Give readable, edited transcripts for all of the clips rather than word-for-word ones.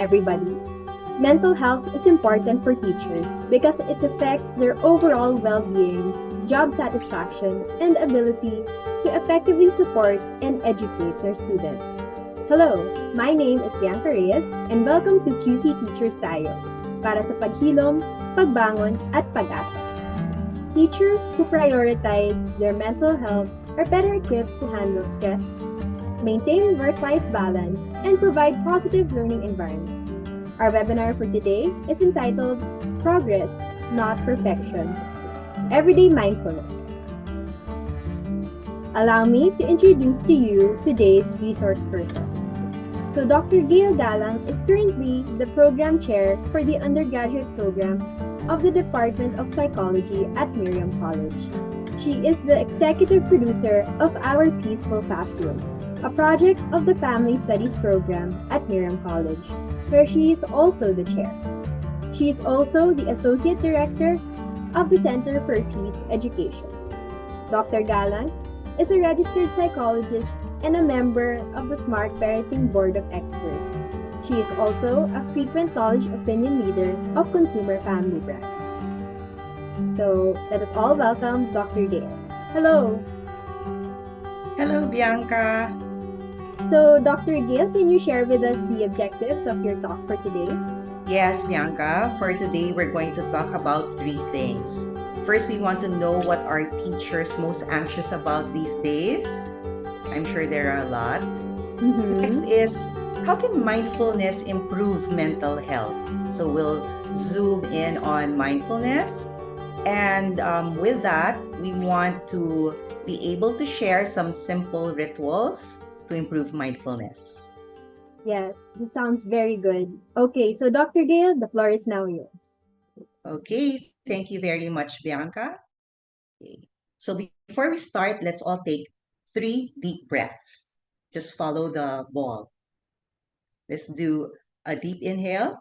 everybody. Mental health is important for teachers because it affects their overall well being, job satisfaction, and ability to effectively support and educate their students. Hello, my name is Bianca Reyes and welcome to QC Teachers Tayo para sa paghilom, pagbangon, at pag-asa. Teachers who prioritize their mental health are better equipped to handle stress, maintain work-life balance, and provide positive learning environment. Our webinar for today is entitled Progress, Not Perfection, Everyday Mindfulness. Allow me to introduce to you today's resource person. So Dr. Gail Galang is currently the program chair for the undergraduate program of the Department of Psychology at Miriam College. She is the executive producer of Our Peaceful Classroom, a project of the Family Studies program at Miriam College, where she is also the chair. She is also the associate director of the Center for Peace Education. Dr. Galang is a registered psychologist and a member of the Smart Parenting Board of Experts. She is also a frequent knowledge opinion leader of consumer family brands. So let us all welcome Dr. Gail. Hello. Hello, Bianca. So Dr. Gail, can you share with us the objectives of your talk for today? Yes, Bianca. For today, we're going to talk about three things. First, we want to know what are teachers most anxious about these days. I'm sure there are a lot. Next is, how can mindfulness improve mental health? So we'll zoom in on mindfulness. And with that, we want to be able to share some simple rituals to improve mindfulness. Yes, it sounds very good. Okay, so Dr. Gail, the floor is now yours. Okay, thank you very much, Bianca. Okay. So before we start, let's all take 3 deep breaths. Just follow the ball. Let's do a deep inhale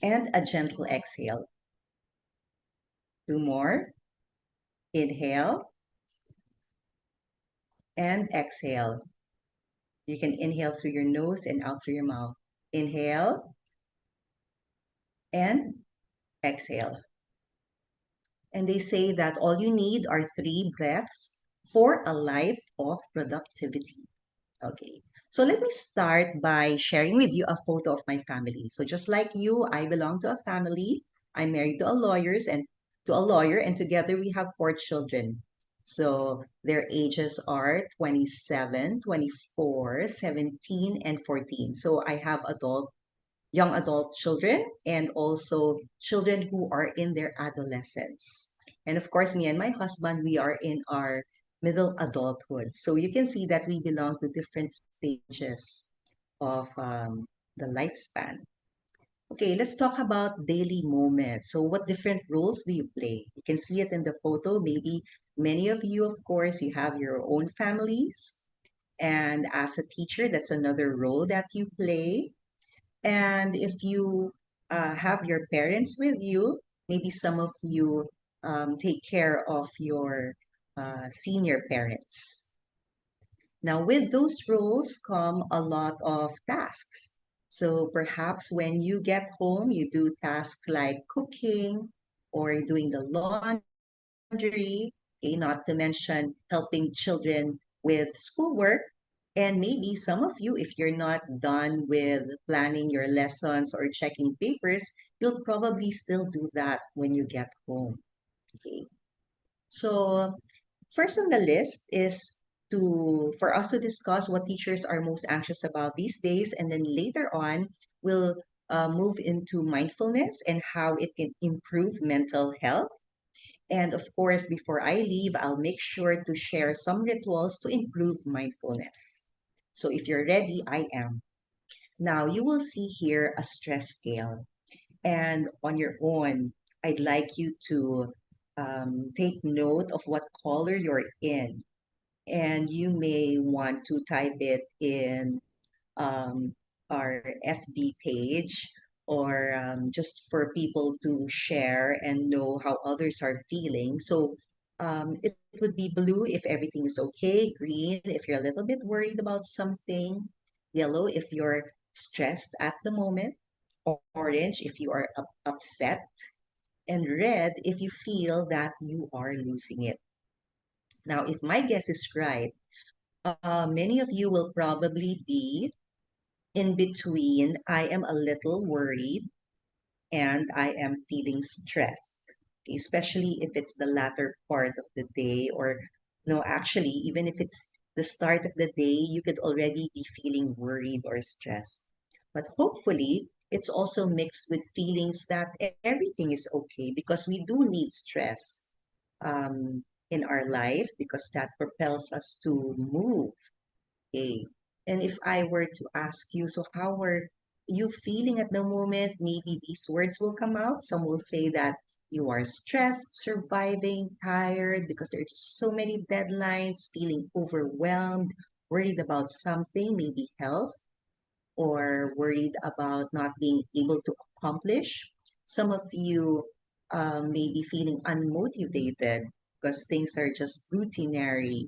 and a gentle exhale. 2 more. Inhale and exhale. You can inhale through your nose and out through your mouth. Inhale and exhale. And they say that all you need are 3 breaths for a life of productivity. Okay, so let me start by sharing with you a photo of my family. So just like you, I belong to a family. I'm married to a lawyer, and together we have 4 children. So their ages are 27, 24, 17, and 14. So I have young adult children and also children who are in their adolescence. And of course, me and my husband, we are in our middle adulthood. So you can see that we belong to different stages of the lifespan. Okay, let's talk about daily moments. So what different roles do you play? You can see it in the photo. Maybe many of you, of course, you have your own families. And as a teacher, that's another role that you play. And if you have your parents with you, maybe some of you take care of your senior parents. Now, with those roles come a lot of tasks. So perhaps when you get home, you do tasks like cooking or doing the laundry, okay, not to mention helping children with schoolwork. And maybe some of you, if you're not done with planning your lessons or checking papers, you'll probably still do that when you get home. Okay. So first on the list is for us to discuss what teachers are most anxious about these days, and then later on we'll move into mindfulness and how it can improve mental health. And of course, before I leave, I'll make sure to share some rituals to improve mindfulness. So if you're ready, I am. Now you will see here a stress scale. And on your own, I'd like you to take note of what color you're in. And you may want to type it in our FB page or just for people to share and know how others are feeling. So it would be blue if everything is okay, green if you're a little bit worried about something, yellow if you're stressed at the moment, orange if you are upset, and red if you feel that you are losing it. Now, if my guess is right, many of you will probably be in between. I am a little worried and I am feeling stressed, especially if it's the latter part of the day, or no, actually, even if it's the start of the day, you could already be feeling worried or stressed. But hopefully, it's also mixed with feelings that everything is okay, because we do need stress in our life, because that propels us to move. Okay. And if I were to ask you, so how are you feeling at the moment? Maybe these words will come out. Some will say that you are stressed, surviving, tired because there are just so many deadlines, feeling overwhelmed, worried about something, maybe health, or worried about not being able to accomplish. Some of you may be feeling unmotivated because things are just routinary,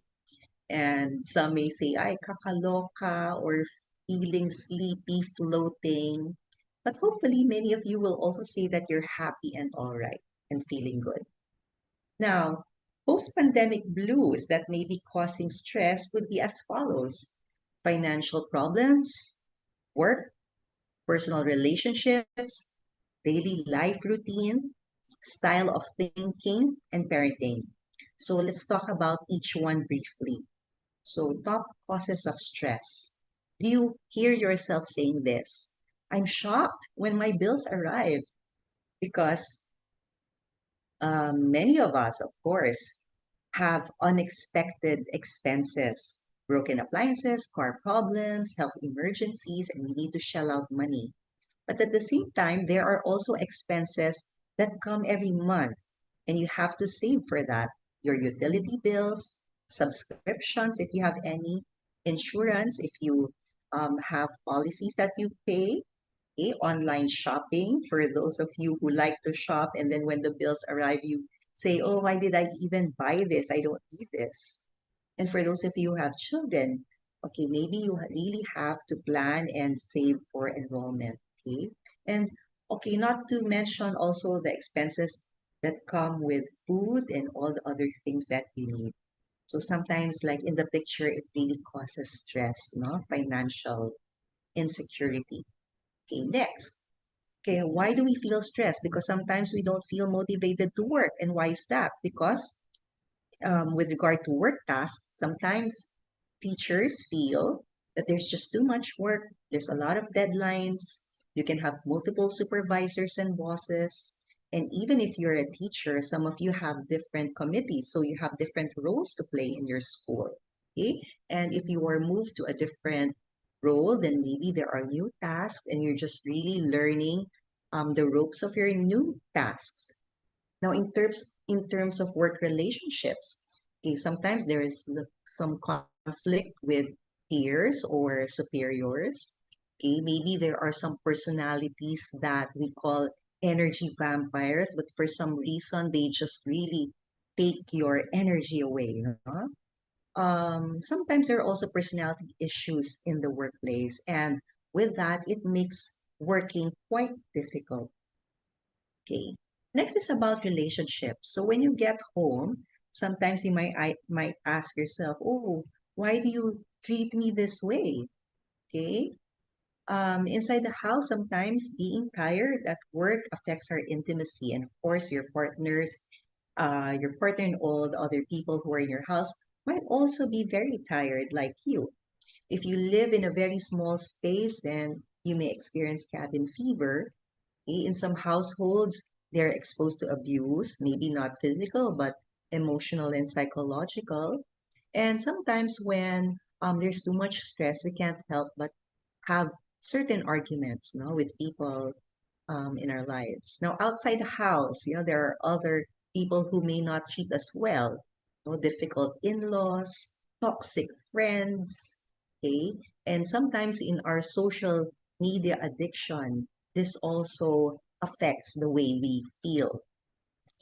and some may say, ay, kakaloka, or feeling sleepy, floating. But hopefully, many of you will also say that you're happy and all right and feeling good. Now, post-pandemic blues that may be causing stress would be as follows: financial problems, work, personal relationships, daily life routine, style of thinking, and parenting. So let's talk about each one briefly. So, top causes of stress. Do you hear yourself saying this? I'm shocked when my bills arrive, because many of us, of course, have unexpected expenses, broken appliances, car problems, health emergencies, and we need to shell out money. But at the same time, there are also expenses that come every month, and you have to save for that. Your utility bills, subscriptions, if you have any, insurance, if you have policies that you pay, online shopping for those of you who like to shop, and then when the bills arrive, you say, oh, why did I even buy this? I don't need this. And for those of you who have children, okay, maybe you really have to plan and save for enrollment, okay? And okay, not to mention also the expenses that come with food and all the other things that you need. So sometimes, like in the picture, it really causes stress, no? Financial insecurity. Okay, next. Okay, why do we feel stressed? Because sometimes we don't feel motivated to work. And why is that? Because with regard to work tasks, sometimes teachers feel that there's just too much work, there's a lot of deadlines, you can have multiple supervisors and bosses. And even if you're a teacher, some of you have different committees, so you have different roles to play in your school. Okay? And if you are moved to a different role, then maybe there are new tasks and you're just really learning the ropes of your new tasks. Now, in terms of work relationships, okay, sometimes there is some conflict with peers or superiors. Okay, maybe there are some personalities that we call energy vampires, but for some reason they just really take your energy away. You know? Sometimes there are also personality issues in the workplace, and with that, it makes working quite difficult. Okay. Next is about relationships. So when you get home, sometimes you might ask yourself, "Oh, why do you treat me this way?" Okay. Inside the house, sometimes being tired at work affects our intimacy, and of course, your partner, and all the other people who are in your house might also be very tired, like you. If you live in a very small space, then you may experience cabin fever. In some households, they're exposed to abuse, maybe not physical, but emotional and psychological. And sometimes when there's too much stress, we can't help but have certain arguments, no, with people in our lives. Now, outside the house, there are other people who may not treat us well. No, difficult in-laws, toxic friends, okay? And sometimes in our social media addiction, this also affects the way we feel,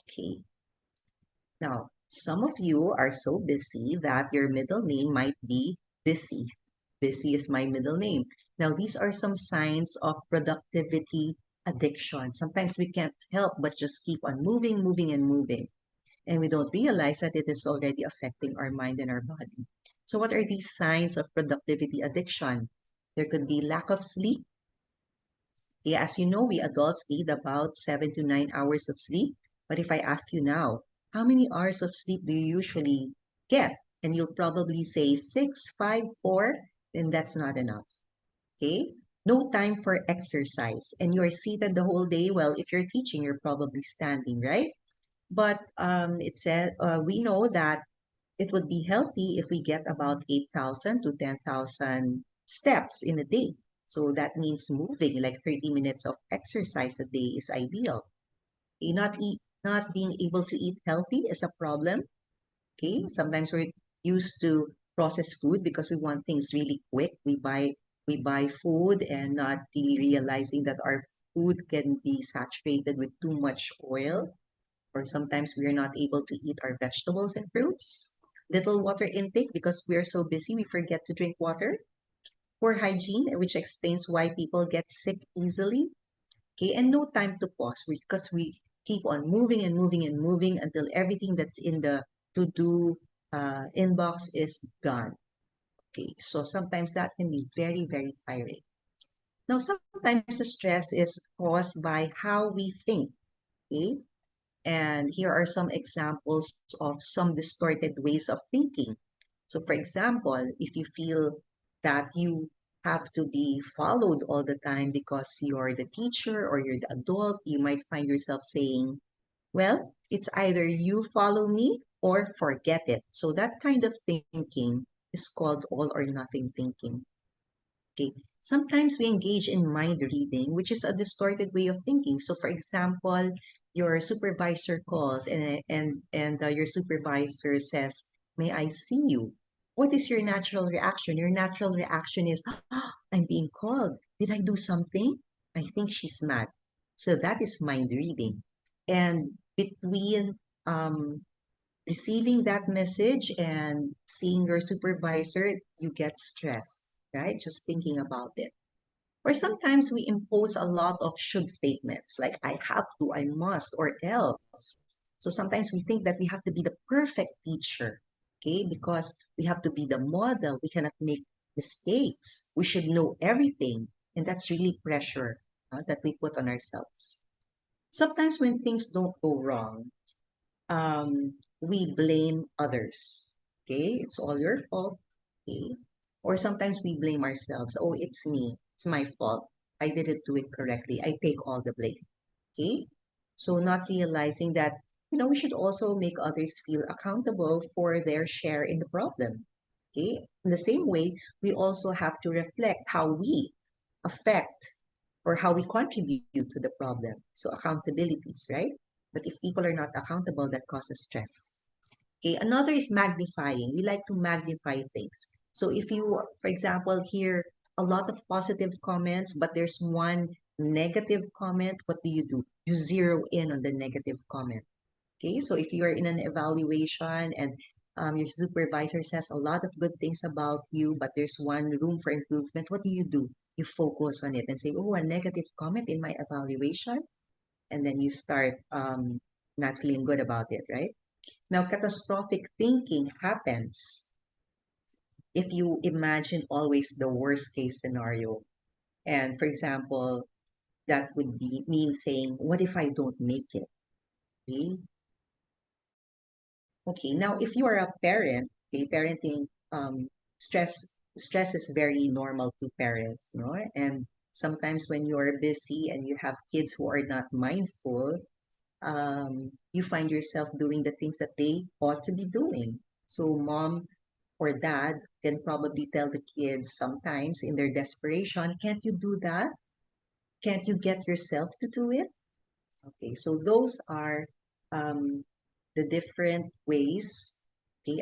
okay? Now, some of you are so busy that your middle name might be busy, Busy is my middle name. Now, these are some signs of productivity addiction. Sometimes we can't help but just keep on moving, moving, and moving. And we don't realize that it is already affecting our mind and our body. So, what are these signs of productivity addiction? There could be lack of sleep. Yeah, as you know, we adults need about 7 to 9 hours of sleep. But if I ask you now, how many hours of sleep do you usually get? And you'll probably say 6, 5, 4, then that's not enough. Okay? No time for exercise. And you're seated the whole day. Well, if you're teaching, you're probably standing, right? But it said we know that it would be healthy if we get about 8,000 to 10,000 steps in a day. So that means moving like 30 minutes of exercise a day is ideal. Not being able to eat healthy is a problem. Okay, sometimes we're used to processed food because we want things really quick. We buy food and not really realizing that our food can be saturated with too much oil, or sometimes we are not able to eat our vegetables and fruits. Little water intake because we are so busy we forget to drink water. Poor hygiene, which explains why people get sick easily. Okay, and no time to pause because we keep on moving and moving and moving until everything that's in the to-do inbox is gone. Okay, so sometimes that can be very, very tiring. Now, sometimes the stress is caused by how we think. Okay, and here are some examples of some distorted ways of thinking. So, for example, if you feel that you have to be followed all the time because you're the teacher or you're the adult, you might find yourself saying, well, it's either you follow me or forget it. So, that kind of thinking is called all or nothing thinking. Okay. Sometimes we engage in mind reading, which is a distorted way of thinking. So, for example, your supervisor calls and your supervisor says, "May I see you?" What is your natural reaction? Your natural reaction is, "I'm being called. Did I do something? I think she's mad." So that is mind reading. And between receiving that message and seeing your supervisor, you get stressed, right? Just thinking about it. Or sometimes we impose a lot of should statements like I have to, I must, or else. So sometimes we think that we have to be the perfect teacher, okay? Because we have to be the model. We cannot make mistakes. We should know everything. And that's really pressure that we put on ourselves. Sometimes when things don't go wrong, we blame others. Okay, it's all your fault. Okay, or sometimes we blame ourselves. Oh, it's me. It's my fault. I didn't do it correctly. I take all the blame. Okay, so not realizing that we should also make others feel accountable for their share in the problem. Okay, in the same way, we also have to reflect how we affect or how we contribute to the problem. So accountabilities, right? But if people are not accountable, that causes stress. Okay, another is magnifying. We like to magnify things. So if you, for example, hear a lot of positive comments, but there's one negative comment, what do? You zero in on the negative comment. Okay, so if you are in an evaluation and your supervisor says a lot of good things about you, but there's one room for improvement, what do? You focus on it and say, oh, a negative comment in my evaluation. And then you start not feeling good about it, right? Now, catastrophic thinking happens if you imagine always the worst case scenario. And for example, that would be mean saying, what if I don't make it? Okay. Okay. Now, if you are a parent, okay, parenting, stress is very normal to parents, no? And sometimes when you're busy and you have kids who are not mindful, you find yourself doing the things that they ought to be doing. So mom or dad can probably tell the kids sometimes in their desperation, can't you do that? Can't you get yourself to do it? Okay, so those are um, the different ways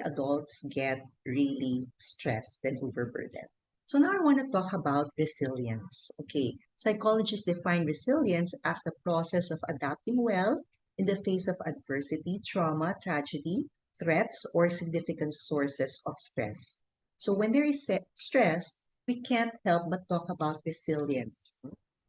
adults get really stressed and overburdened. So now I want to talk about resilience. Okay, psychologists define resilience as the process of adapting well in the face of adversity, trauma, tragedy, threats, or significant sources of stress. So when there is stress, we can't help but talk about resilience.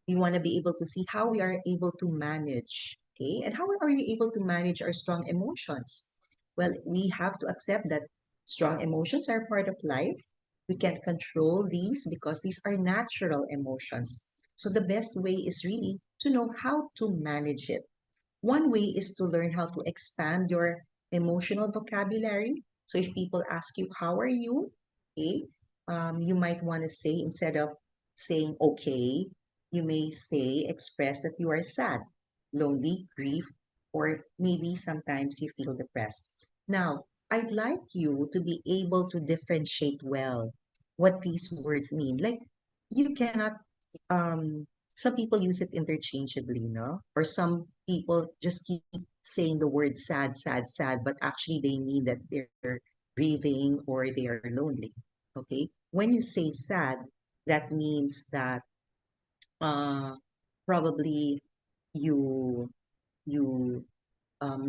We want to be able to see how we are able to manage, okay? And how are you able to manage our strong emotions? Well, we have to accept that strong emotions are part of life. We can't control these because these are natural emotions. So the best way is really to know how to manage it. One way is to learn how to expand your emotional vocabulary. So if people ask you, how are you? Okay, you might want to say, instead of saying okay, you may say, express that you are sad, lonely, grief, or maybe sometimes you feel depressed. Now, I'd like you to be able to differentiate well what these words mean. Like, you cannot um some people use it interchangeably, no? Or some people just keep saying the word sad, sad, sad, but actually they mean that they're grieving or they are lonely. Okay? When you say sad, that means that uh probably you you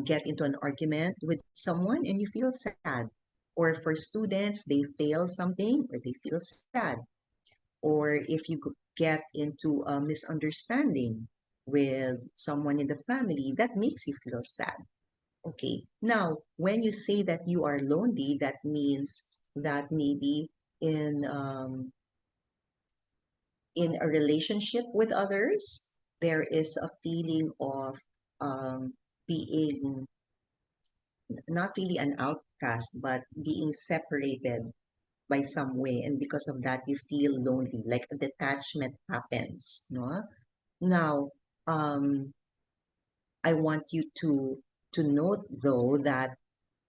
get into an argument with someone and you feel sad. Or for students, they fail something or they feel sad, or if you get into a misunderstanding with someone in the family, that makes you feel sad. Okay. Now, when you say that you are lonely, that means that maybe in um, in a relationship with others, there is a feeling of being not really an outcast, but being separated by some way, and because of that you feel lonely, like a detachment happens, no? Now, um I want you to note though that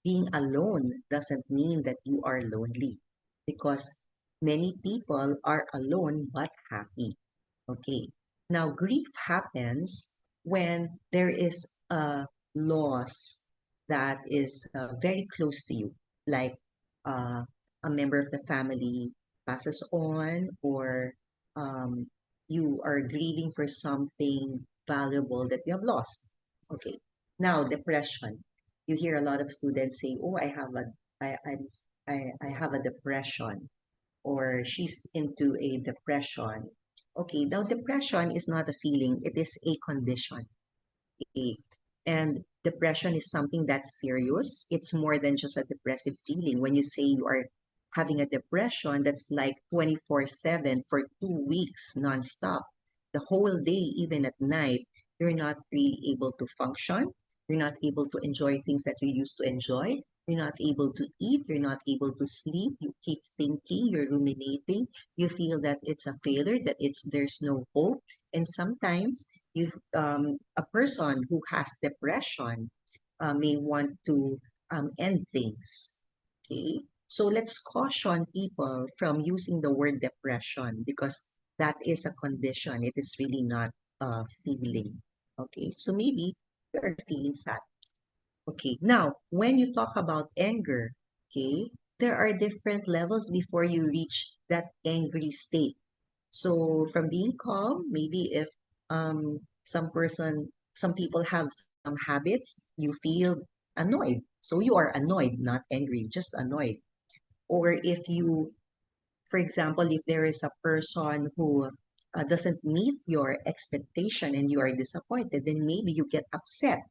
being alone doesn't mean that you are lonely, because many people are alone but happy. Okay. Now, grief happens when there is a loss that is very close to you, like uh, a member of the family passes on, or um, you are grieving for something valuable that you have lost. Okay. Now, depression. You hear a lot of students say, "Oh, I, I'm, I have a depression," or she's into a depression. Okay, now depression is not a feeling, it is a condition. Okay? And depression is something that's serious. It's more than just a depressive feeling. When you say you are having a depression, that's like 24/7 for 2 weeks nonstop. The whole day, even at night, you're not really able to function. You're not able to enjoy things that you used to enjoy. You're not able to eat. You're not able to sleep. You keep thinking. You're ruminating. You feel that it's a failure, that there's no hope. And sometimes a person who has depression may want to end things. Okay, so let's caution people from using the word depression, because that is a condition. It is really not a feeling. Okay, so maybe you're feeling sad. Okay, now when you talk about anger, okay, there are different levels before you reach that angry state. So from being calm, maybe if some people have some habits, you feel annoyed. So you are annoyed, not angry, just annoyed. Or if you, for example, if there is a person who doesn't meet your expectation and you are disappointed, then maybe you get upset.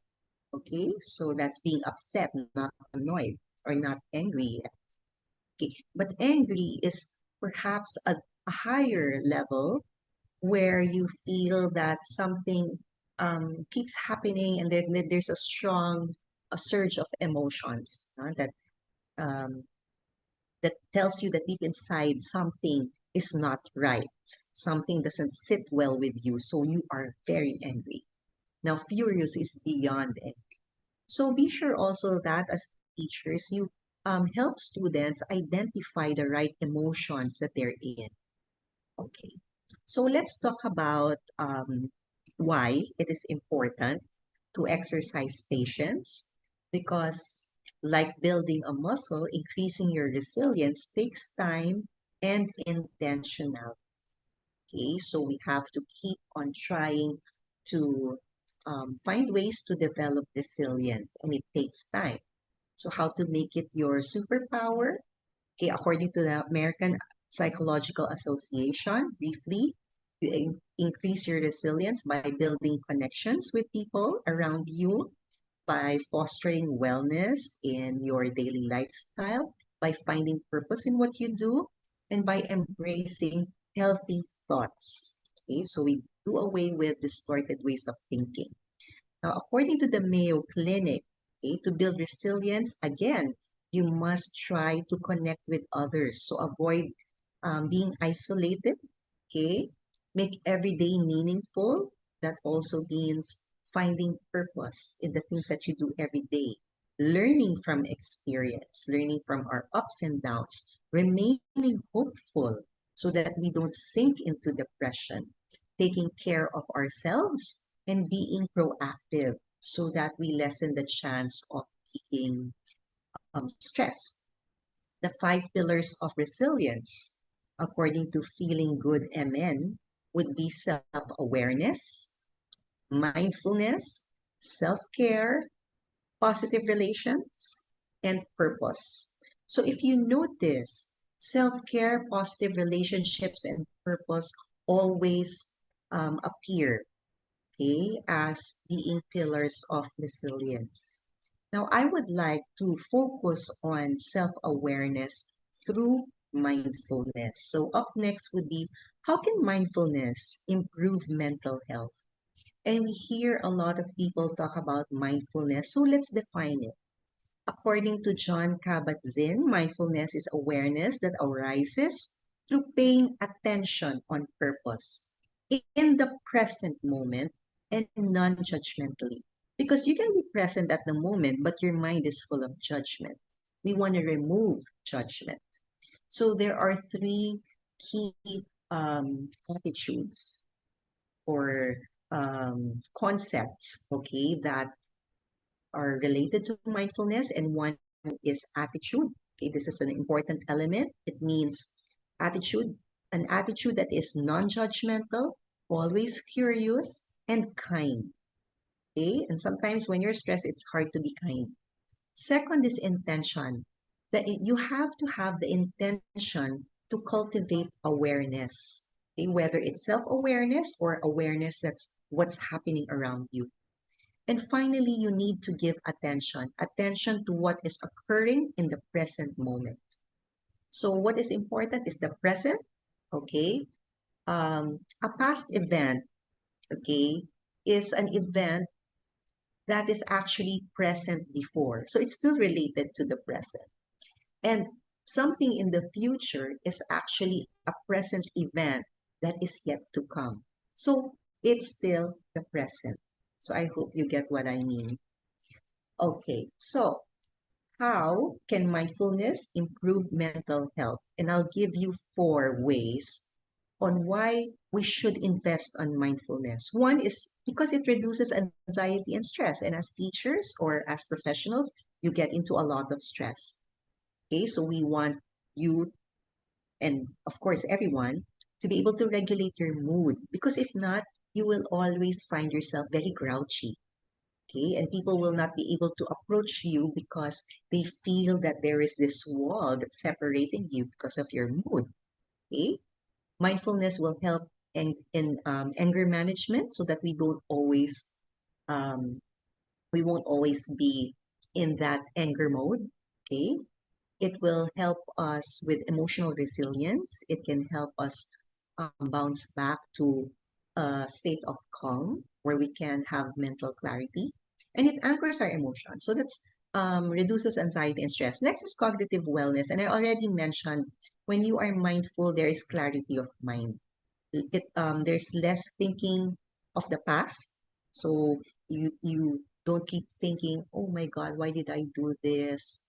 Okay, so that's being upset, not annoyed or not angry. Okay, but angry is perhaps a higher level where you feel that something keeps happening, and there's a strong a surge of emotions um, that tells you that deep inside something is not right. Something doesn't sit well with you, so you are very angry. Now, furious is beyond angry. So be sure also that as teachers, you help students identify the right emotions that they're in. Okay. So let's talk about why it is important to exercise patience, because, like building a muscle, increasing your resilience takes time and intentional. Okay, so we have to keep on trying to find ways to develop resilience, and it takes time. So how to make it your superpower? Okay, according to the American psychological association, briefly. You increase your resilience by building connections with people around you, by fostering wellness in your daily lifestyle, by finding purpose in what you do, and by embracing healthy thoughts. Okay, so we do away with distorted ways of thinking. Now, according to the Mayo Clinic, okay, to build resilience, again, you must try to connect with others. So avoid being isolated, okay? Make every day meaningful. That also means finding purpose in the things that you do every day. Learning from experience, learning from our ups and downs, remaining hopeful so that we don't sink into depression, taking care of ourselves and being proactive so that we lessen the chance of being stressed. The five pillars of resilience, according to Feeling Good MN, would be self-awareness, mindfulness, self-care, positive relations, and purpose. So if you notice, self-care, positive relationships, and purpose always appear, okay, as being pillars of resilience. Now, I would like to focus on self-awareness through mindfulness. So up next would be, how can mindfulness improve mental health? And we hear a lot of people talk about mindfulness, so let's define it. According to John Kabat-Zinn, mindfulness is awareness that arises through paying attention on purpose in the present moment and non-judgmentally. Because you can be present at the moment, but your mind is full of judgment. We want to remove judgment. So there are three key attitudes or concepts, okay, that are related to mindfulness, and one is attitude. Okay, this is an important element. It means attitude, an attitude that is non-judgmental, always curious, and kind. Okay, and sometimes when you're stressed, it's hard to be kind. Second is intention. That you have to have the intention to cultivate awareness. Okay, whether it's self-awareness or awareness that's what's happening around you. And finally, you need to give attention to what is occurring in the present moment. So what is important is the present, okay? A past event, okay, is an event that is actually present before. So it's still related to the present. And something in the future is actually a present event that is yet to come. So it's still the present. So I hope you get what I mean. Okay, so how can mindfulness improve mental health? And I'll give you four ways on why we should invest on mindfulness. One is because it reduces anxiety and stress. And as teachers or as professionals, you get into a lot of stress. Okay, so we want you and, of course, everyone to be able to regulate your mood, because if not, you will always find yourself very grouchy. Okay, and people will not be able to approach you because they feel that there is this wall that's separating you because of your mood. Okay, mindfulness will help in anger management so that um, we won't always be in that anger mode. Okay, it will help us with emotional resilience. It can help us bounce back to a state of calm where we can have mental clarity. And it anchors our emotions. So that's reduces anxiety and stress. Next is cognitive wellness. And I already mentioned, when you are mindful, there is clarity of mind. There's less thinking of the past. So you don't keep thinking, oh my God, why did I do this?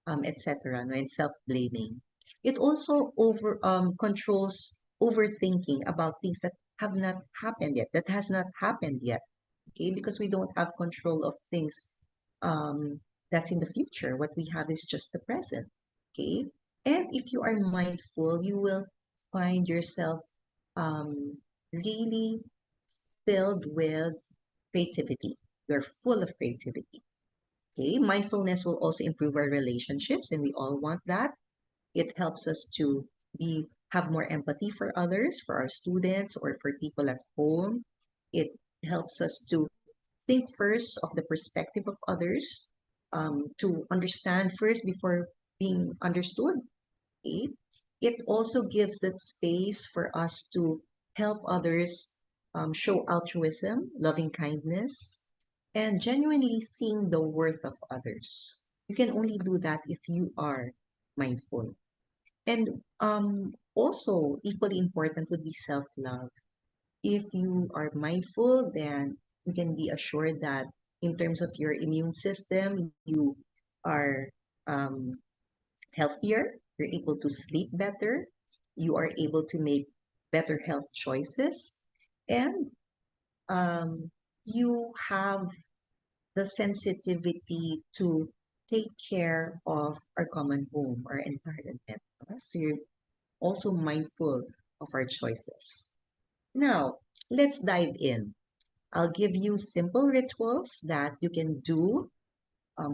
Etc. No, and self-blaming. It also over controls overthinking about things that have not happened yet, that has not happened yet. Okay, because we don't have control of things that's in the future. What we have is just the present. Okay, and if you are mindful, you will find yourself really filled with creativity. You're full of creativity. Okay, mindfulness will also improve our relationships, and we all want that. It helps us to be have more empathy for others, for our students, or for people at home. It helps us to think first of the perspective of others, to understand first before being understood. Okay? It also gives that space for us to help others, show altruism, loving kindness, and genuinely seeing the worth of others. You can only do that if you are mindful. And also, equally important would be self love. If you are mindful, then you can be assured that in terms of your immune system, you are um, healthier, you're able to sleep better, you are able to make better health choices, and um, you have the sensitivity to take care of our common home, our environment. So you're also mindful of our choices. Now, let's dive in. I'll give you simple rituals that you can do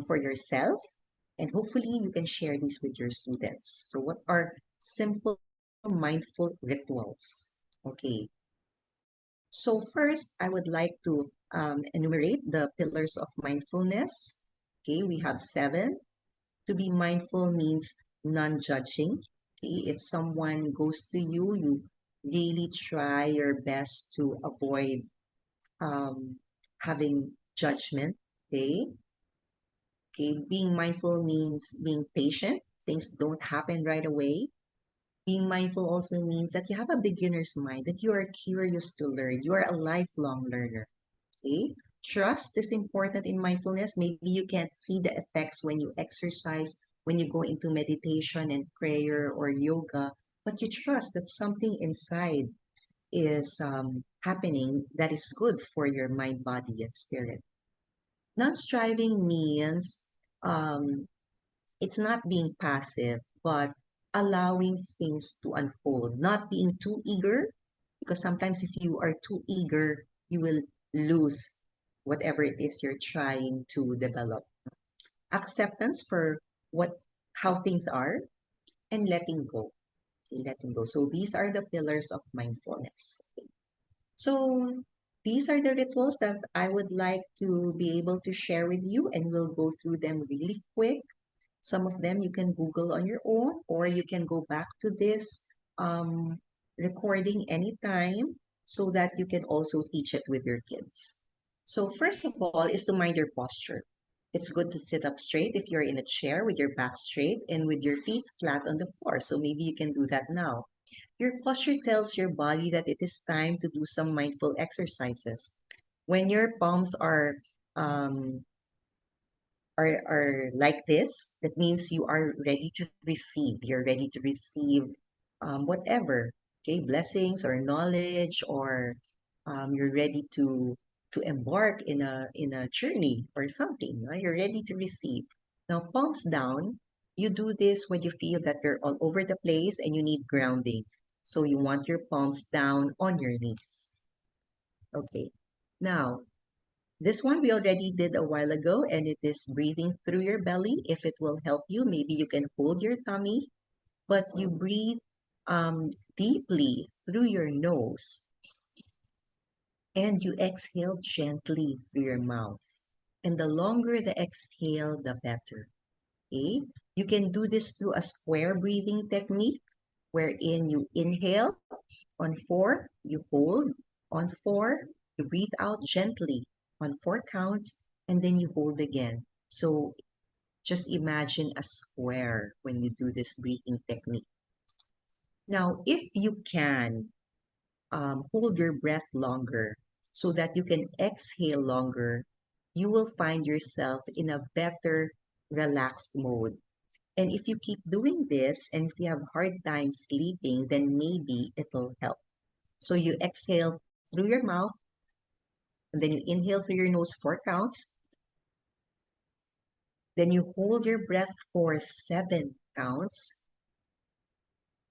for yourself, and hopefully you can share these with your students. So, what are simple mindful rituals? Okay, so first, I would like to enumerate the pillars of mindfulness. Okay, we have seven. To be mindful means non-judging. Okay, if someone goes to you, you really try your best to avoid um, having judgment. Okay, okay, being mindful means being patient. Things don't happen right away. Being mindful also means that you have a beginner's mind, that you are curious to learn. You are a lifelong learner. Okay? Trust is important in mindfulness. Maybe you can't see the effects when you exercise, when you go into meditation and prayer or yoga, but you trust that something inside is happening that is good for your mind, body, and spirit. Non striving means um, it's not being passive, but allowing things to unfold, not being too eager, because sometimes if you are too eager, you will lose whatever it is you're trying to develop. Acceptance for what how things are, and letting go. Okay, letting go. So these are the pillars of mindfulness. So these are the rituals that I would like to be able to share with you, and we'll go through them really quick. Some of them you can Google on your own, or you can go back to this recording anytime so that you can also teach it with your kids. So, first of all, is to mind your posture. It's good to sit up straight if you're in a chair with your back straight and with your feet flat on the floor. So, maybe you can do that now. Your posture tells your body that it is time to do some mindful exercises. When your palms um, are like this, that means you are ready to receive. You're ready to receive whatever, okay, blessings or knowledge, or you're ready to embark in a journey or something. Right? You're ready to receive. Now, palms down. You do this when you feel that you're all over the place and you need grounding. So you want your palms down on your knees. Okay. Now, this one we already did a while ago, and it is breathing through your belly. If it will help you, maybe you can hold your tummy, but you breathe deeply through your nose, and you exhale gently through your mouth. And the longer the exhale, the better. Okay? You can do this through a square breathing technique, wherein you inhale on four, you hold. On four, you breathe out gently on four counts, and then you hold again. So just imagine a square when you do this breathing technique. Now, if you can hold your breath longer so that you can exhale longer, you will find yourself in a better relaxed mode. And if you keep doing this, and if you have hard time sleeping, then maybe it'll help. So you exhale through your mouth, and then you inhale through your nose 4 counts. Then you hold your breath for 7 counts,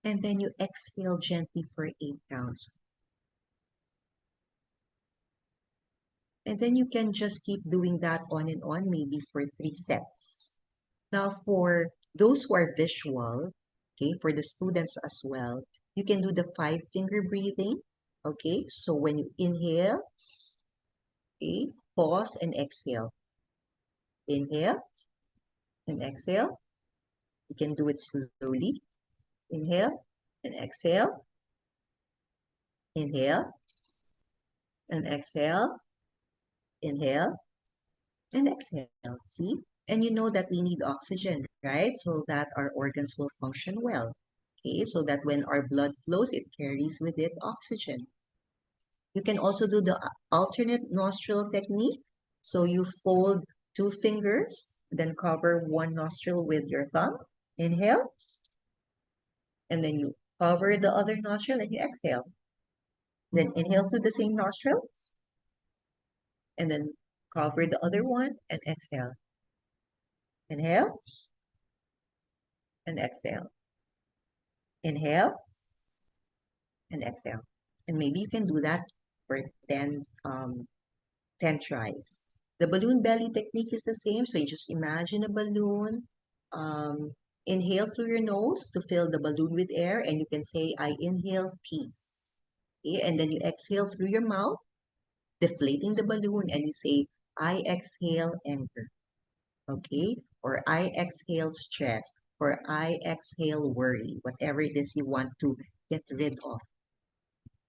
and then you exhale gently for 8 counts. And then you can just keep doing that on and on, maybe for 3 sets. Now, for those who are visual, Okay, for the students as well, you can do the 5-finger breathing. Okay, so when you inhale, okay, pause and exhale. Inhale and exhale. You can do it slowly. Inhale and exhale. Inhale and exhale. Inhale and exhale. See? And you know that we need oxygen, right? So that our organs will function well. Okay, so that when our blood flows, it carries with it oxygen. You can also do the alternate nostril technique. So you fold 2 fingers, then cover one nostril with your thumb. Inhale, and then you cover the other nostril and you exhale. Then inhale through the same nostril, and then cover the other one and exhale. Inhale and exhale. Inhale and exhale. And maybe you can do that for 10 tries. The balloon belly technique is the same. So you just imagine a balloon. Um, Inhale through your nose to fill the balloon with air, and you can say, I inhale peace. Okay? And then you exhale through your mouth, deflating the balloon, and you say, I exhale anger. Okay? Or I exhale stress, or I exhale worry, whatever it is you want to get rid of.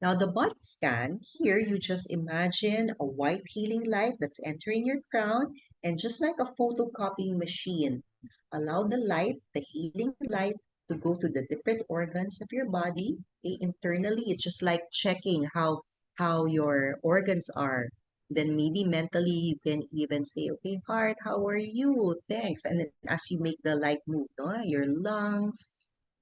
Now, the body scan, here you just imagine a white healing light that's entering your crown, and just like a photocopying machine, allow the light, the healing light, to go to the different organs of your body. Okay, internally, it's just like checking how your organs are. Then maybe mentally you can even say, okay, heart, how are you? Thanks. And then as you make the light move, no? Your lungs,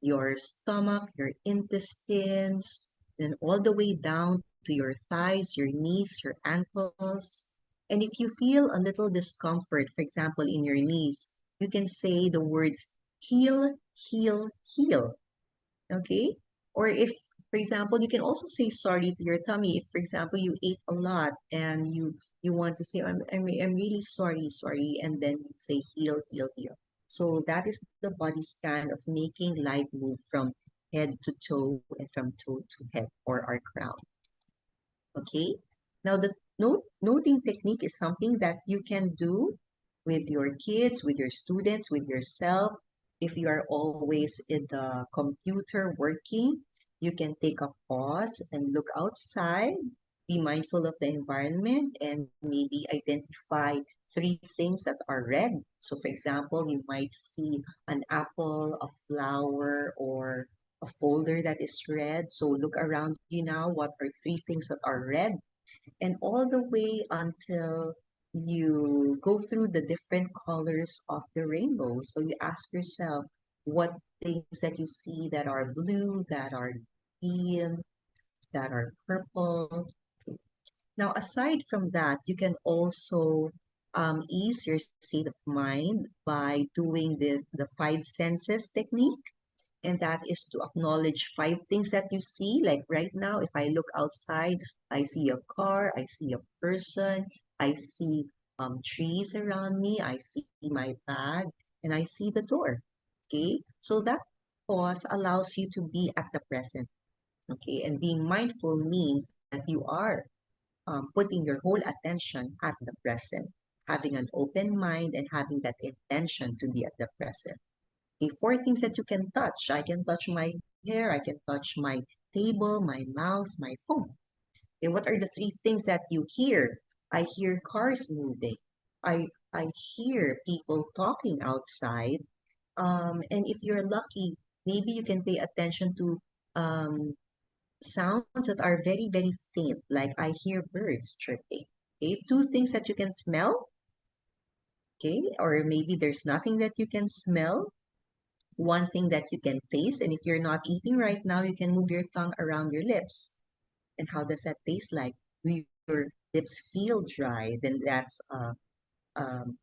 your stomach, your intestines, then all the way down to your thighs, your knees, your ankles. And if you feel a little discomfort, for example, in your knees, you can say the words heal, heal, heal. Okay? Or if, for example, you can also say sorry to your tummy. If, for example, you ate a lot and you want to say, I'm really sorry, sorry, and then you say heal, heal, heal. So that is the body scan of making light move from head to toe and from toe to head or our crown. Okay. Now, the noting technique is something that you can do with your kids, with your students, with yourself. If you are always in the computer working, you can take a pause and look outside, be mindful of the environment, and maybe identify 3 things that are red. So, for example, you might see an apple, a flower, or a folder that is red. So look around you now. What are 3 things that are red? And all the way until you go through the different colors of the rainbow. So you ask yourself what things that you see that are blue, that are green, that are purple. Now, aside from that, you can also ease your state of mind by doing the 5 senses technique, and that is to acknowledge 5 things that you see. Like right now, if I look outside, I see a car, I see a person, I see trees around me, I see my bag, and I see the door. Okay, so that pause allows you to be at the present. Okay, and being mindful means that you are putting your whole attention at the present, having an open mind and having that intention to be at the present. Okay, 4 things that you can touch. I can touch my hair, I can touch my table, my mouse, my phone. Okay, what are the 3 things that you hear? I hear cars moving. I hear people talking outside. And if you're lucky, maybe you can pay attention to um, sounds that are very, very faint, like I hear birds chirping. Okay, 2 things that you can smell. Okay, or maybe there's nothing that you can smell. 1 thing that you can taste, and if you're not eating right now, you can move your tongue around your lips. And how does that taste like? Do your lips feel dry? Then that's um,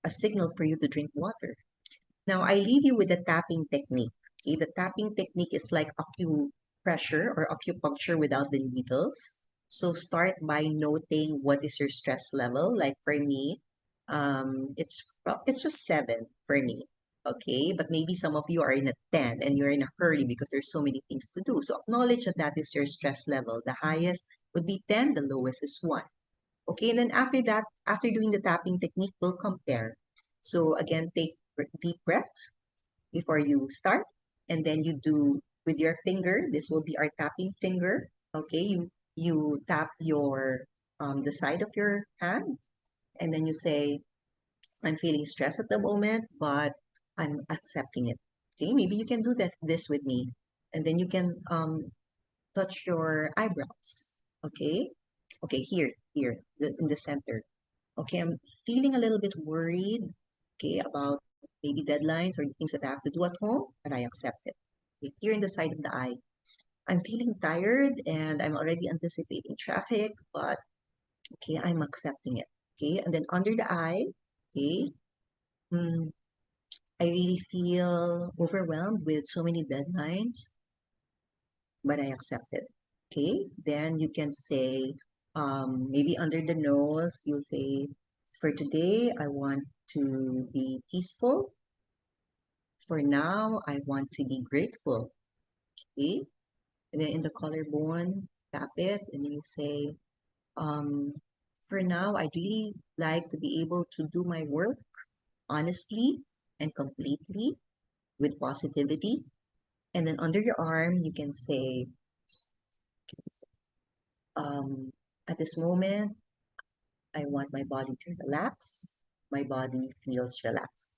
a signal for you to drink water. Now, I leave you with the tapping technique. Okay, the tapping technique is like acupressure or acupuncture without the needles. So start by noting what is your stress level. Like for me, it's just 7 for me. Okay, but maybe some of you are in a 10 and you're in a hurry because there's so many things to do. So acknowledge that that is your stress level. The highest would be 10, the lowest is 1. Okay, and then after that, after doing the tapping technique, we'll compare. So again, take deep breath before you start, and then you do with your finger. This will be our tapping finger. Okay, you tap your the side of your hand, and then you say, I'm feeling stressed at the moment, but I'm accepting it. Okay, maybe you can do this with me, and then you can touch your eyebrows. Okay, okay, here in the center. Okay, I'm feeling a little bit worried. Okay, about maybe deadlines or things that I have to do at home, but I accept it. Okay, here in the side of the eye, I'm feeling tired and I'm already anticipating traffic, but okay, I'm accepting it. Okay, and then under the eye, okay. mm, I really feel overwhelmed with so many deadlines, but I accept it. Okay, then you can say, maybe under the nose, you'll say, for today, I want to be peaceful. For now, I want to be grateful. Okay, and then in the collarbone, tap it, and then you say, um, for now, I'd really like to be able to do my work honestly and completely with positivity. And then under your arm, you can say, um, at this moment, I want my body to relax. My body feels relaxed.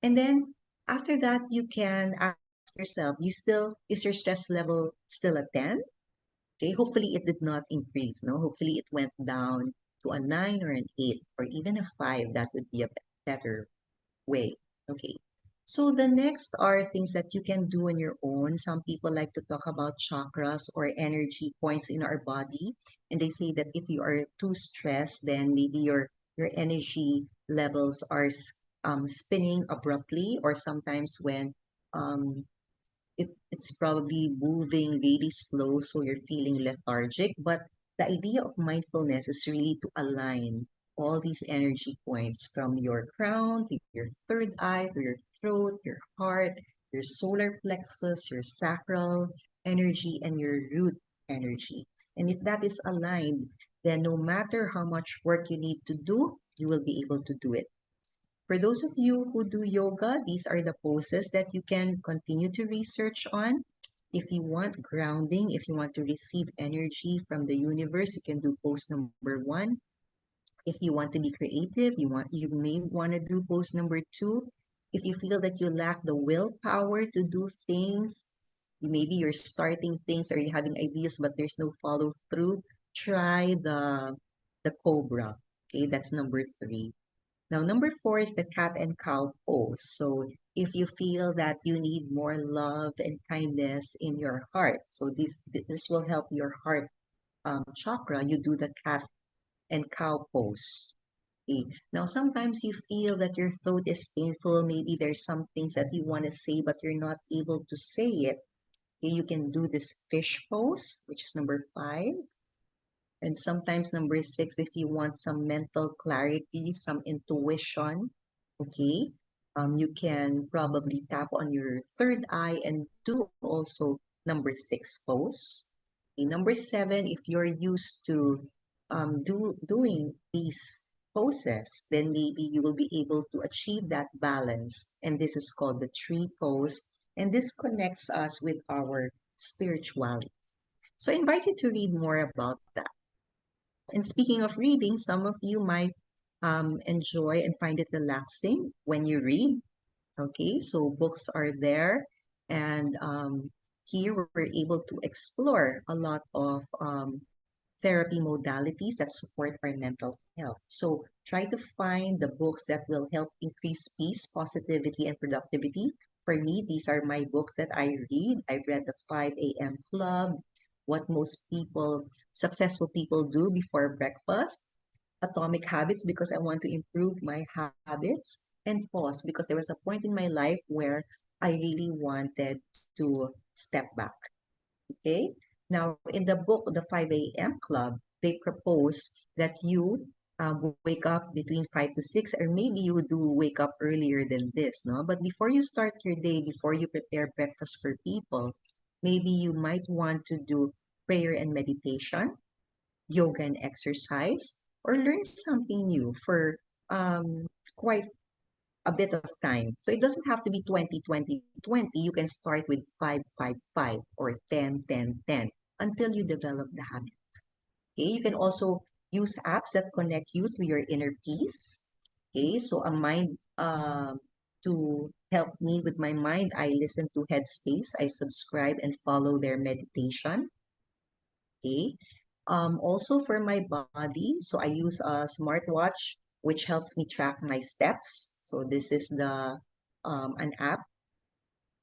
And then after that, you can ask yourself, is your stress level still a 10? Okay, hopefully it did not increase, no? Hopefully it went down to a 9 or an 8 or even a 5. That would be a better way. Okay. So the next are things that you can do on your own. Some people like to talk about chakras or energy points in our body. And they say that if you are too stressed, then maybe your energy levels are spinning abruptly, or sometimes when um, it's probably moving really slow, so you're feeling lethargic. But the idea of mindfulness is really to align all these energy points from your crown to your third eye, to your throat, your heart, your solar plexus, your sacral energy, and your root energy. And if that is aligned, then no matter how much work you need to do, you will be able to do it. For those of you who do yoga, these are the poses that you can continue to research on. If you want grounding, if you want to receive energy from the universe, you can do pose number 1. If you want to be creative, you may want to do pose number 2. If you feel that you lack the willpower to do things, maybe you're starting things or you're having ideas but there's no follow through, try the cobra. Okay, that's number 3. Now, number 4 is the cat and cow pose. So, if you feel that you need more love and kindness in your heart, so this will help your heart chakra. You do the cat and cow pose. Okay. Now, sometimes you feel that your throat is painful. Maybe there's some things that you want to say, but you're not able to say it. Okay, you can do this fish pose, which is number 5. And sometimes number 6, if you want some mental clarity, some intuition, okay, you can probably tap on your third eye and do also number 6 pose. Okay, number 7, if you're used to doing these poses, then maybe you will be able to achieve that balance. And this is called the tree pose. And this connects us with our spirituality. So I invite you to read more about that. And speaking of reading, some of you might enjoy and find it relaxing when you read. Okay, so books are there, and here we're able to explore a lot of therapy modalities that support our mental health. So try to find the books that will help increase peace, positivity, and productivity. For me, these are my books that I read. I've read the 5 a.m. Club, What Most People, Successful People Do Before Breakfast, Atomic Habits because I want to improve my habits, and Pause because there was a point in my life where I really wanted to step back. Okay. Now, in the book, The 5 a.m. Club, they propose that you wake up between 5 to 6, or maybe you do wake up earlier than this, no? But before you start your day, before you prepare breakfast for people, maybe you might want to do prayer and meditation, yoga and exercise, or learn something new for quite a bit of time. So it doesn't have to be 20, 20, 20. You can start with 5, 5, 5, or 10, 10, 10 until you develop the habit. Okay, you can also use apps that connect you to your inner peace. Okay, so a mind to help me with my mind, I listen to Headspace. I subscribe and follow their meditation. Okay, also for my body, so I use a smartwatch which helps me track my steps. So this is the an app.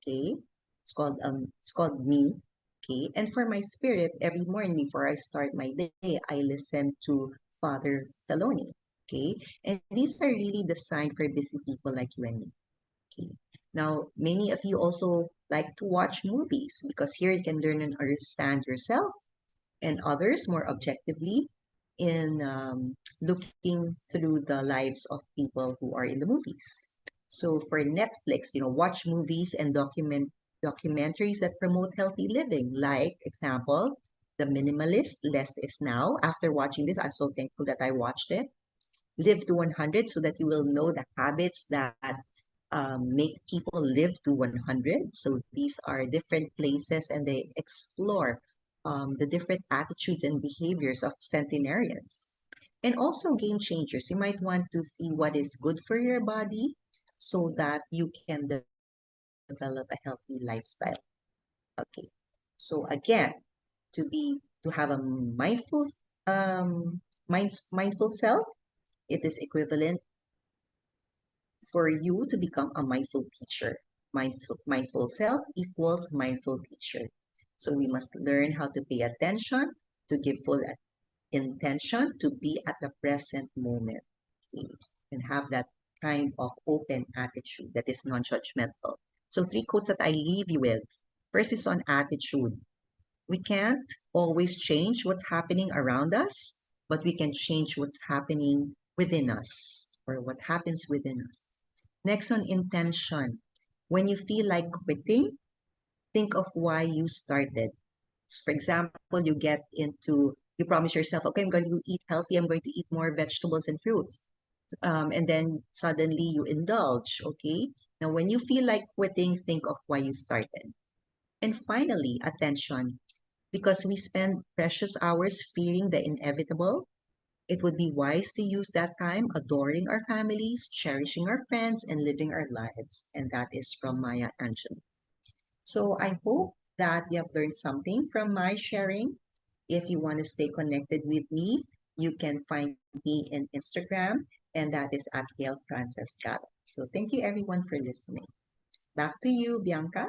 Okay, it's called Me. Okay, and for my spirit, every morning before I start my day, I listen to Father Feloni. Okay, and these are really designed for busy people like you and me. Okay, now many of you also like to watch movies because here you can learn and understand yourself and others more objectively in looking through the lives of people who are in the movies. So for Netflix, watch movies and documentaries that promote healthy living. Like example, The Minimalist, Less is Now. After watching this, I'm so thankful that I watched it. Live to 100 so that you will know the habits that make people live to 100. So these are different places and they explore the different attitudes and behaviors of centenarians. And also game changers. You might want to see what is good for your body so that you can develop a healthy lifestyle. Okay. So again, to have a mindful self, it is equivalent for you to become a mindful teacher. Mindful self equals mindful teacher. So we must learn how to pay attention, to give full intention, to be at the present moment, okay, and have that kind of open attitude that is non-judgmental. So three quotes that I leave you with. First is on attitude. We can't always change what's happening around us, but we can change what's happening within us or what happens within us. Next on intention. When you feel like quitting, think of why you started. For example, you promise yourself, okay, I'm going to eat healthy, I'm going to eat more vegetables and fruits. And then suddenly you indulge, okay? Now, when you feel like quitting, think of why you started. And finally, attention. Because we spend precious hours fearing the inevitable, it would be wise to use that time adoring our families, cherishing our friends, and living our lives. And that is from Maya Angelou. So I hope that you have learned something from my sharing. If you want to stay connected with me, you can find me in Instagram, and that is at Gail Frances Gala. So thank you everyone for listening. Back to you, Bianca.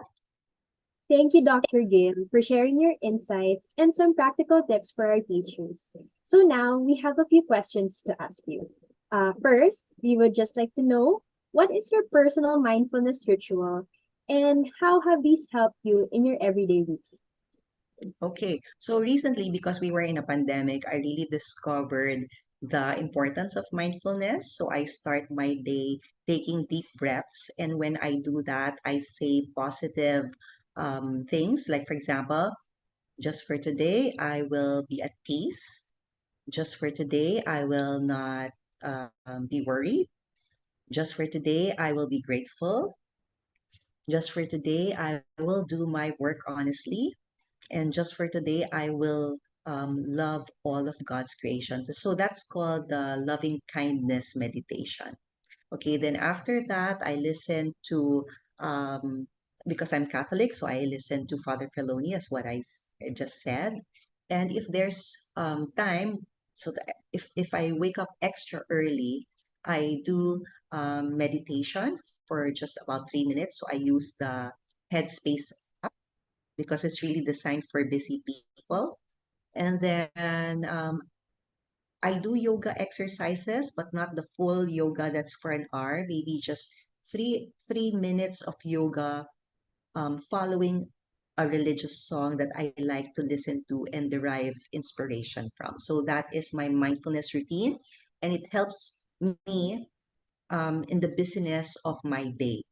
Thank you, Dr. Gill, for sharing your insights and some practical tips for our teachers. So now we have a few questions to ask you. First, we would just like to know, what is your personal mindfulness ritual and how have these helped you in your everyday routine? Okay, so recently, because we were in a pandemic, I really discovered the importance of mindfulness. So I start my day taking deep breaths. And when I do that, I say positive things. Like, for example, just for today, I will be at peace. Just for today, I will not be worried. Just for today, I will be grateful. Just for today, I will do my work honestly. And just for today, I will love all of God's creations. So that's called the loving kindness meditation. Okay, then after that, I listen to, because I'm Catholic, so I listen to Father Peloni, as what I just said. And if there's time, so that if I wake up extra early, I do meditation for just about 3 minutes. So I use the Headspace because it's really designed for busy people. And then I do yoga exercises, but not the full yoga that's for an hour. Maybe just three minutes of yoga, following a religious song that I like to listen to and derive inspiration from. So that is my mindfulness routine. and it helps me in the business of my day.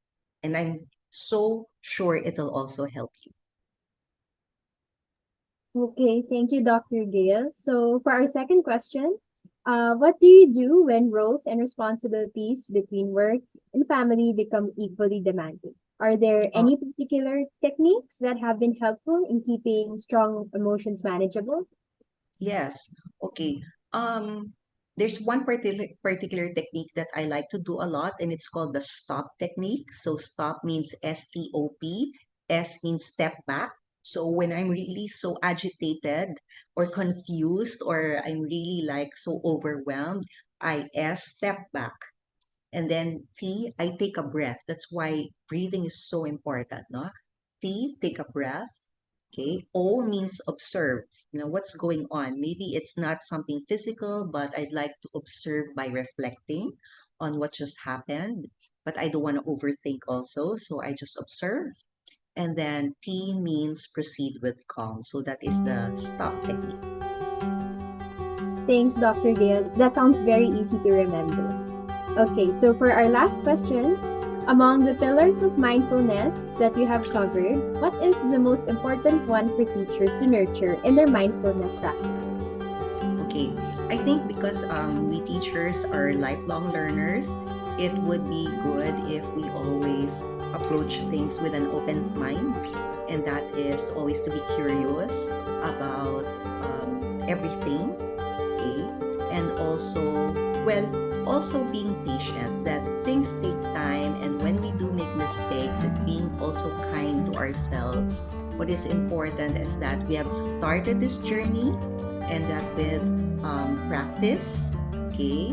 And I'm so sure it'll also help you. Okay, thank you, Dr. Gail. So, for our second question, what do you do when roles and responsibilities between work and family become equally demanding? Are there Uh, any particular techniques that have been helpful in keeping strong emotions manageable? yes. Okay. Um, there's one particular technique that I like to do a lot, and it's called the stop technique. So stop means STOP. S means step back. So when I'm really so agitated or confused, or I'm really like so overwhelmed, I step back. And then T, I take a breath. That's why breathing is so important, no? T, take a breath. Okay. O means observe. What's going on. Maybe it's not something physical, but I'd like to observe by reflecting on what just happened. But I don't want to overthink also. So I just observe. And then P means proceed with calm. So that is the stop technique. Thanks, Dr. Gail. That sounds very easy to remember. Okay, so for our last question, among the pillars of mindfulness that you have covered, what is the most important one for teachers to nurture in their mindfulness practice? Okay, I think because we teachers are lifelong learners, it would be good if we always approach things with an open mind, and that is always to be curious about everything, okay? And also, well, also being patient, that things take time, and when we do make mistakes, it's being also kind to ourselves. What is important is that we have started this journey, and that with practice, okay,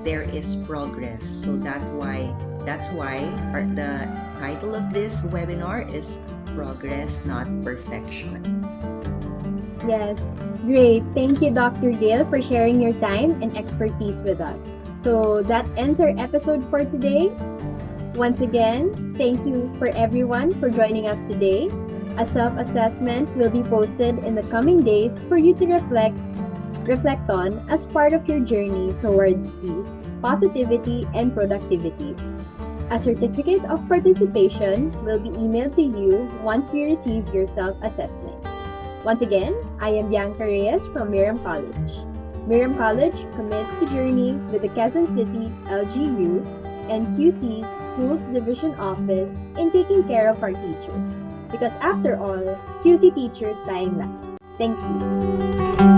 there is progress. So that's why the title of this webinar is Progress, Not Perfection. Yes, great. Thank you, Dr. Gail, for sharing your time and expertise with us. So that ends our episode for today. Once again, thank you for everyone for joining us today. A self-assessment will be posted in the coming days for you to reflect on as part of your journey towards peace, positivity, and productivity. A certificate of participation will be emailed to you once we receive your self-assessment. Once again, I am Bianca Reyes from Miriam College. Miriam College commits to journey with the Quezon City LGU and QC Schools Division Office in taking care of our teachers. Because after all, QC teachers tayong lahat. Thank you.